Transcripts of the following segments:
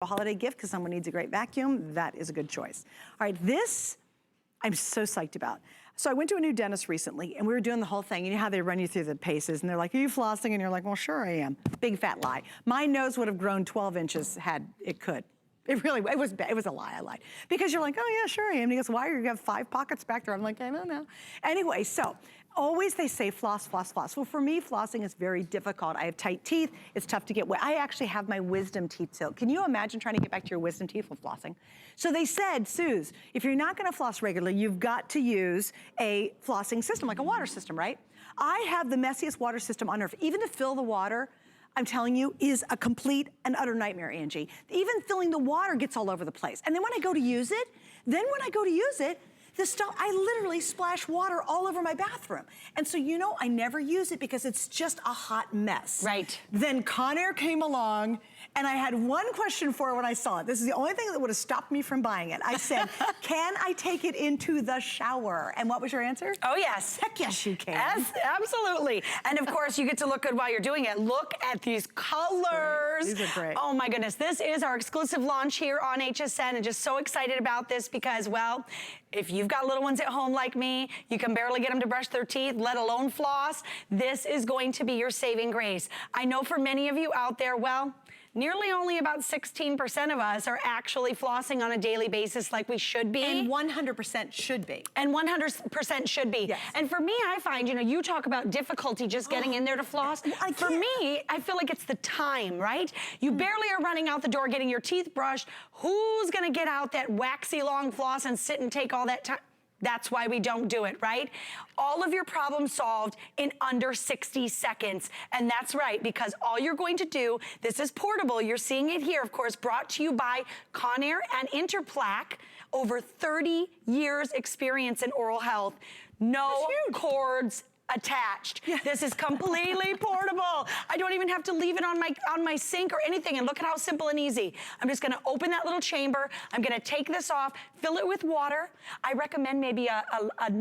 a holiday gift because someone needs a great vacuum, that is a good choice. All right, this I'm so psyched about. So I went to a new dentist recently and we were doing the whole thing. You know how they run you through the paces and they're like, are you flossing? And you're like, well, sure I am. Big fat lie. My nose would have grown 12 inches had it could. It was a lie, I lied. Because you're like, oh yeah, sure I am. And he goes, why? You have 5 pockets back there. I'm like, I don't know. Anyway, so always they say floss, floss, floss. Well, for me, flossing is very difficult. I have tight teeth. It's tough to get wet. I actually have my wisdom teeth still. Can you imagine trying to get back to your wisdom teeth with flossing? So they said, Suze, if you're not gonna floss regularly, you've got to use a flossing system, like a water system, right? I have the messiest water system on earth. Even to fill the water, I'm telling you, is a complete and utter nightmare, Angie. Even filling the water gets all over the place. And then when I go to use it, the stuff, I literally splash water all over my bathroom. And so, you know, I never use it because it's just a hot mess. Right. Then Conair came along and I had one question for it when I saw it. This is the only thing that would have stopped me from buying it. I said, can I take it into the shower? And what was your answer? Oh, yes. Heck yes, you can. Yes, absolutely. And of course, you get to look good while you're doing it. Look at these colors. These are great. Oh my goodness. This is our exclusive launch here on HSN, and just so excited about this because, well, if you've got little ones at home like me, you can barely get them to brush their teeth, let alone floss, this is going to be your saving grace. I know for many of you out there, well, nearly only about 16% of us are actually flossing on a daily basis like we should be. And 100% should be. And 100% should be. Yes. And for me, I find, you know, you talk about difficulty just getting in there to floss. For me, I feel like it's the time, right? You barely are running out the door getting your teeth brushed. Who's gonna get out that waxy long floss and sit and take all that time? That's why we don't do it, right? All of your problems solved in under 60 seconds. And that's right, because all you're going to do, this is portable, you're seeing it here, of course, brought to you by Conair and Interplak, over 30 years experience in oral health. No cords attached. Yeah. This is completely portable. I don't even have to leave it on my sink or anything, and look at how simple and easy. I'm just gonna open that little chamber. I'm gonna take this off, fill it with water. I recommend maybe a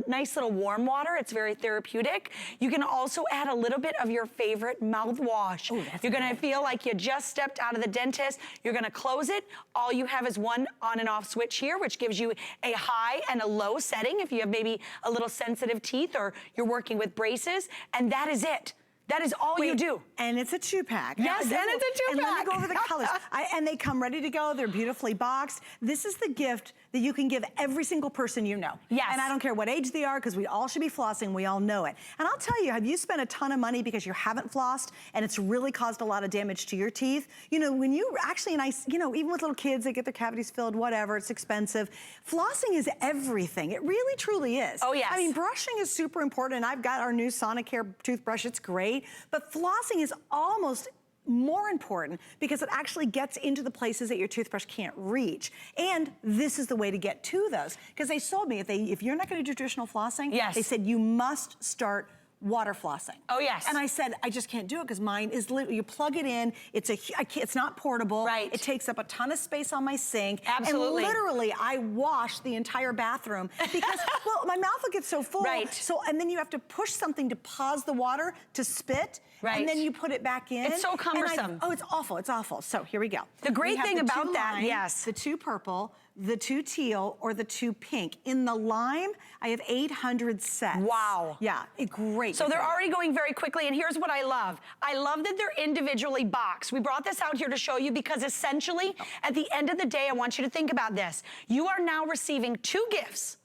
nice little warm water. It's very therapeutic. You can also add a little bit of your favorite mouthwash. You're gonna feel like you just stepped out of the dentist. You're gonna close it. All you have is one on and off switch here, which gives you a high and a low setting if you have maybe a little sensitive teeth or you're working with braces, and that is it. That is all you do. And it's a 2-pack. Yes, and it's a 2-pack. And let me go over the colors. And they come ready to go. They're beautifully boxed. This is the gift that you can give every single person you know. Yes. And I don't care what age they are, because we all should be flossing. We all know it. And I'll tell you, have you spent a ton of money because you haven't flossed and it's really caused a lot of damage to your teeth? You know, when you actually, you know, even with little kids, they get their cavities filled, whatever, it's expensive. Flossing is everything. It really, truly is. Oh, yes. I mean, brushing is super important. And I've got our new Sonicare toothbrush. It's great. But flossing is almost more important because it actually gets into the places that your toothbrush can't reach. And this is the way to get to those. Because they told me if you're not gonna do traditional flossing, they said you must start water flossing. Oh, yes. And I said, I just can't do it because mine is literally, you plug it in, it's not portable. Right. It takes up a ton of space on my sink. Absolutely. And literally, I wash the entire bathroom because, well, my mouth will get so full. Right. So, and then you have to push something to pause the water to spit. Right. And then you put it back in. It's so cumbersome. Oh, it's awful, it's awful. So here we go. The great thing about that, lime, the 2 purple, the 2 teal, or the 2 pink. In the lime, I have 800 sets. Wow. Yeah, great. So they're already going very quickly, and here's what I love. I love that they're individually boxed. We brought this out here to show you because essentially, at the end of the day, I want you to think about this. You are now receiving 2 gifts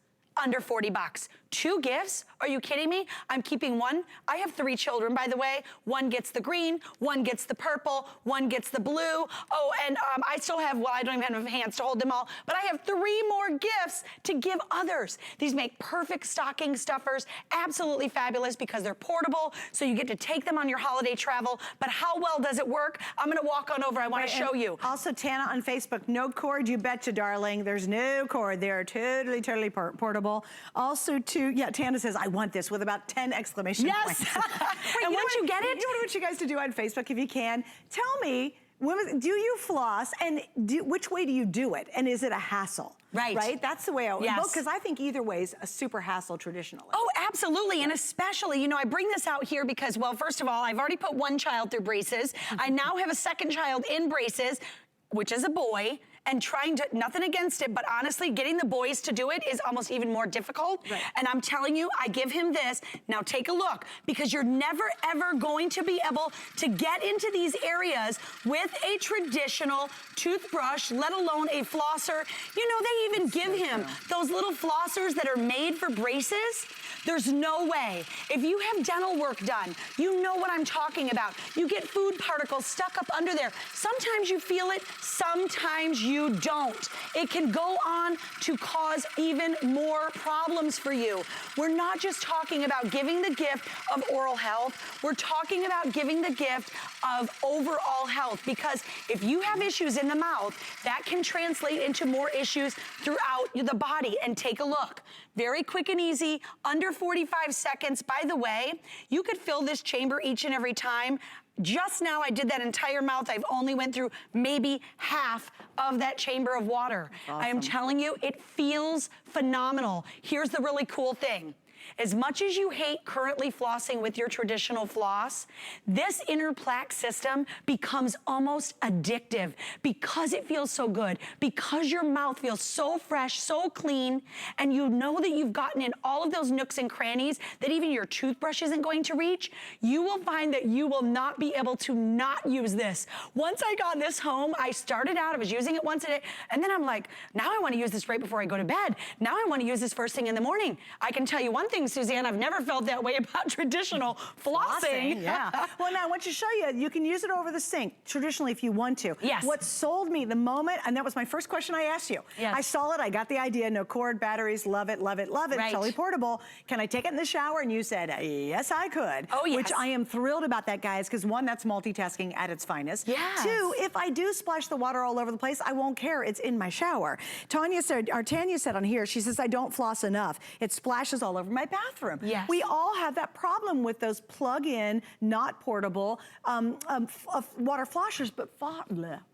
under 40 bucks. 2 gifts? Are you kidding me? I'm keeping one. I have 3 children, by the way. One gets the green, one gets the purple, one gets the blue. Oh, and I still have, well, I don't even have enough hands to hold them all, but I have 3 more gifts to give others. These make perfect stocking stuffers, absolutely fabulous because they're portable, so you get to take them on your holiday travel. But how well does it work? I'm gonna walk on over, I wanna show you. Also, Tana on Facebook, no cord, you betcha, darling. There's no cord. They're totally, totally portable. Also, yeah, Tana says, I want this with about 10 exclamation points. Yes. And once you get it, you know what I want you guys to do on Facebook if you can? Tell me, do you floss and which way do you do it? And is it a hassle? Right. Right? That's the way I would Yes. because I think either way is a super hassle traditionally. Oh, absolutely. And especially, you know, I bring this out here because, well, first of all, I've already put one child through braces. I now have a second child in braces. which is a boy, and trying to, nothing against it, but honestly, getting the boys to do it is almost even more difficult. Right. And I'm telling you, I give him this. Now take a look, because you're never ever going to be able to get into these areas with a traditional toothbrush, let alone a flosser. You know, they even give him those little flossers that are made for braces. There's no way. If you have dental work done, you know what I'm talking about. You get food particles stuck up under there. Sometimes you feel it, sometimes you don't. It can go on to cause even more problems for you. We're not just talking about giving the gift of oral health, we're talking about giving the gift of overall health, because if you have issues in the mouth, that can translate into more issues throughout the body. And take a look. Very quick and easy, under 45 seconds. By the way, you could fill this chamber each and every time. Just now I did that entire mouth. I've only went through maybe half of that chamber of water. Awesome. I am telling you, it feels phenomenal. Here's the really cool thing. As much as you hate currently flossing with your traditional floss, this Interplak system becomes almost addictive because it feels so good, because your mouth feels so fresh, so clean, and you know that you've gotten in all of those nooks and crannies that even your toothbrush isn't going to reach. You will find that you will not be able to not use this. Once I got this home, I started out, I was using it once a day, and then I'm like, now I want to use this right before I go to bed. Now I want to use this first thing in the morning. I can tell you one thing, Suzanne, I've never felt that way about traditional flossing. Yeah. Well, now I want to show you, you can use it over the sink, traditionally if you want to. Yes. What sold me the moment, and that was my first question I asked you. Yes. I saw it, I got the idea, no cord, batteries, love it, love it, love it. Right. Totally portable. Can I take it in the shower? And you said, yes, I could. Oh, yes. Which I am thrilled about that, guys, because one, that's multitasking at its finest. Yes. Two, if I do splash the water all over the place, I won't care. It's in my shower. Tanya said on here, she says, I don't floss enough. It splashes all over my bathroom. Yes. We all have that problem with those plug-in, not portable water flossers, but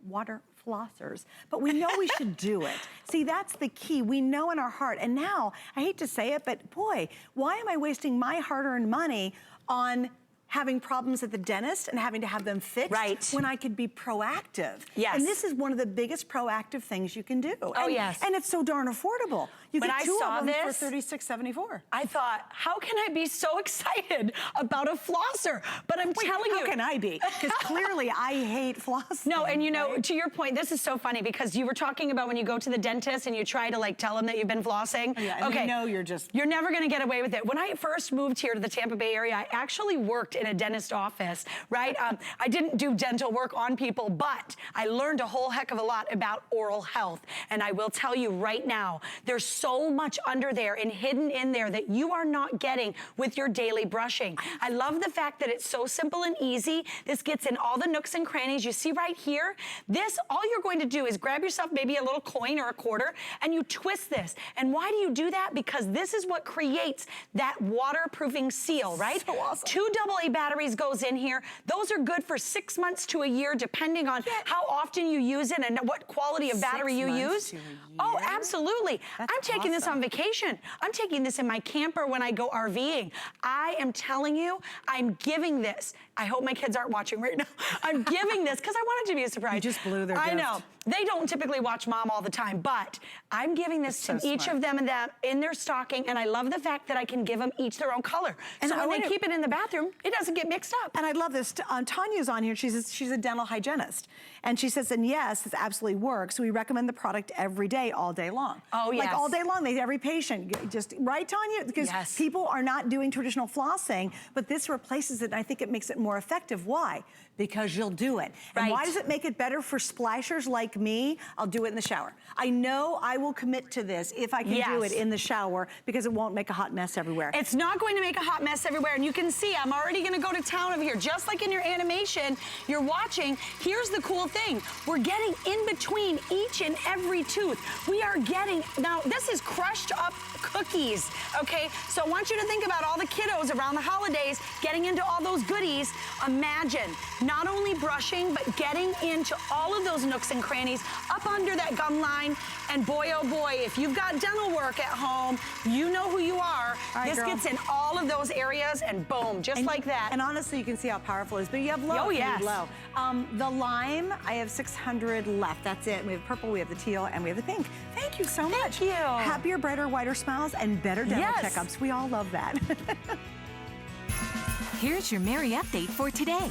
water flossers. But we know we should do it. See, that's the key. We know in our heart. And now, I hate to say it, but boy, why am I wasting my hard-earned money on having problems at the dentist and having to have them fixed when I could be proactive? Yes. And this is one of the biggest proactive things you can do. Oh, yes. And it's so darn affordable. You When get I two saw of them this, for $36.74. I thought, how can I be so excited about a flosser? But I'm telling you. How can I be? Because clearly I hate flossing. No, and you know, to your point, this is so funny because you were talking about when you go to the dentist and you try to like tell them that you've been flossing. Yeah, and okay, they know you're never gonna get away with it. When I first moved here to the Tampa Bay area, I actually worked in a dentist office, right? I didn't do dental work on people, but I learned a whole heck of a lot about oral health. And I will tell you right now, there's so much under there and hidden in there that you are not getting with your daily brushing. I love the fact that it's so simple and easy. This gets in all the nooks and crannies. You see right here, this, all you're going to do is grab yourself maybe a little coin or a quarter and you twist this. And why do you do that? Because this is what creates that waterproofing seal, right? So awesome. 2 AA batteries goes in here. Those are good for 6 months to a year, depending on how often you use it and what quality of battery you use. Oh, absolutely. That's I'm taking this on vacation. I'm taking this in my camper when I go RVing. I am telling you, I'm giving this. I hope my kids aren't watching right now. I'm giving this because I want it to be a surprise. You just blew their I gift. know. They don't typically watch Mom all the time, but I'm giving this to each of them in their stocking, and I love the fact that I can give them each their own color. And so when they keep it in the bathroom, it doesn't get mixed up. And I love this. Tanya's on here. She's a dental hygienist. And she says, and yes, this absolutely works. We recommend the product every day, all day long. Oh, yes. Like all day long, every patient, just, right, Tanya? Because people are not doing traditional flossing, but this replaces it, and I think it makes it more effective. Why? Because you'll do it. And why does it make it better for splashers like me? I'll do it in the shower. I know I will commit to this if I can do it in the shower because it won't make a hot mess everywhere. It's not going to make a hot mess everywhere. And you can see, I'm already gonna go to town over here. Just like in your animation you're watching, here's the cool thing. We're getting in between each and every tooth. We are getting, now this is crushed up cookies, okay? So I want you to think about all the kiddos around the holidays getting into all those goodies. Imagine not only brushing, but getting into all of those nooks and crannies up under that gum line. And boy, oh boy, if you've got dental work at home, you know who you are. Right, this girl. gets in all of those areas and boom, just like that. And honestly, you can see how powerful it is, but you have low. Oh, if you yes. need low. The lime, I have 600 left. That's it. We have purple, we have the teal, and we have the pink. Thank you so much. Thank you. Happier, brighter, whiter smiles and better dental Yes. checkups. We all love that. Here's your Merry update for today.